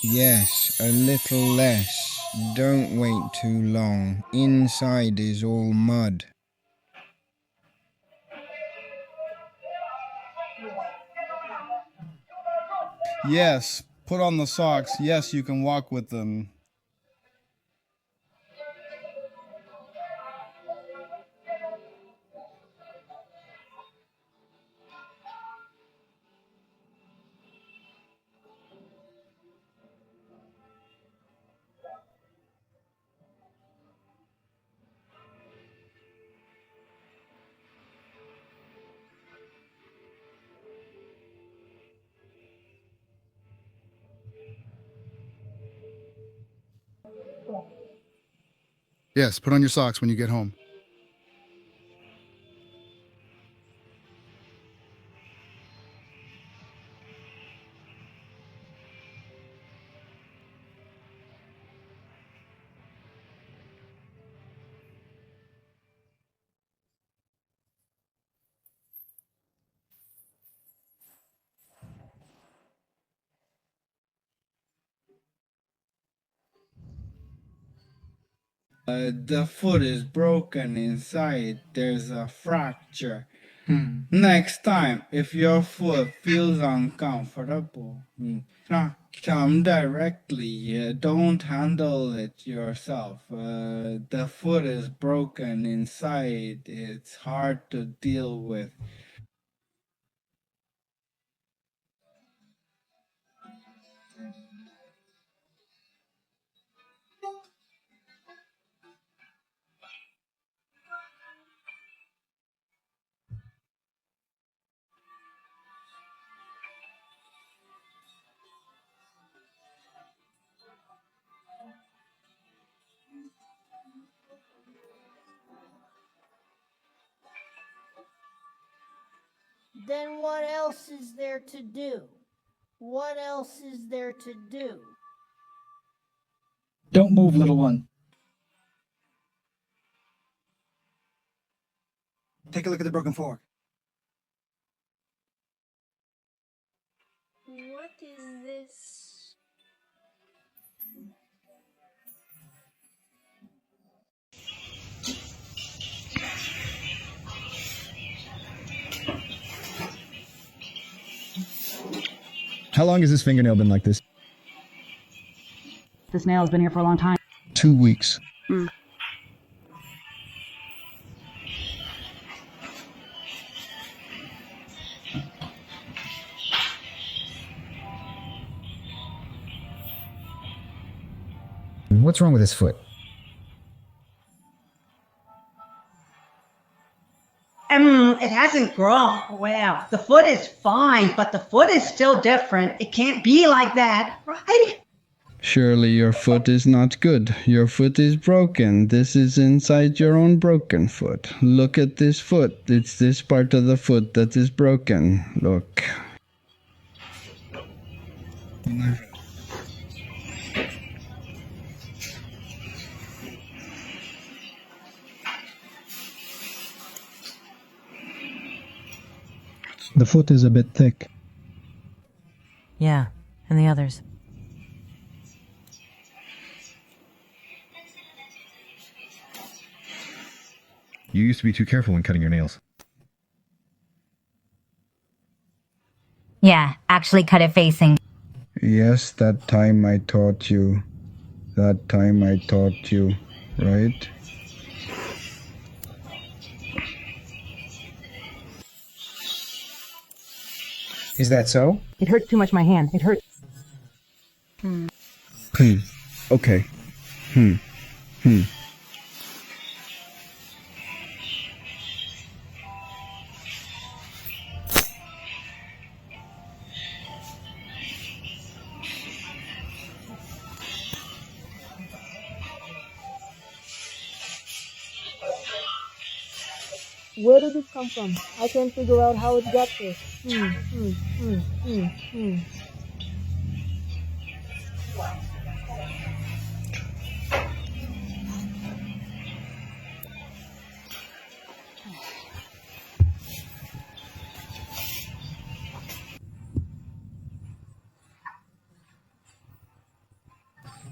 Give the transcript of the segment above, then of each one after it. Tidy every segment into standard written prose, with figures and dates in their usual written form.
Yes, a little less. Don't wait too long. Inside is all mud. Yes, put on the socks. Yes, you can walk with them. Yes, put on your socks when you get home. The foot is broken inside. There's a fracture. Next time, if your foot feels uncomfortable, come directly. Don't handle it yourself. The foot is broken inside. It's hard to deal with. Then what else is there to do? What else is there to do? Don't move, little one. Take a look at the broken fork. What is this? How long has this fingernail been like this? This nail has been here for a long time. 2 weeks. What's wrong with his foot? It hasn't grown. Well, the foot is fine, but the foot is still different. It can't be like that, right? Surely your foot is not good. Your foot is broken. This is inside your own broken foot. Look at this foot. It's this part of the foot that is broken. Look. The foot is a bit thick. Yeah, and the others. You used to be too careful when cutting your nails. Yeah, actually cut it facing. Yes, that time I taught you. That time I taught you, right? Is that so? It hurts too much, my hand. It hurts. Okay. Where did this come from? I can't figure out how it got there.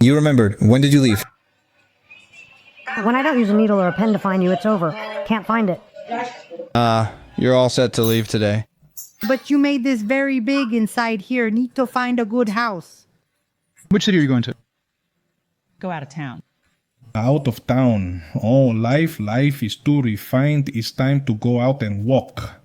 You remembered. When did you leave? When I don't use a needle or a pen to find you, it's over. Can't find it. You're all set to leave today. But you made this very big inside here. Need to find a good house. Which city are you going to? Go out of town. Out of town. Oh, life is too refined. It's time to go out and walk.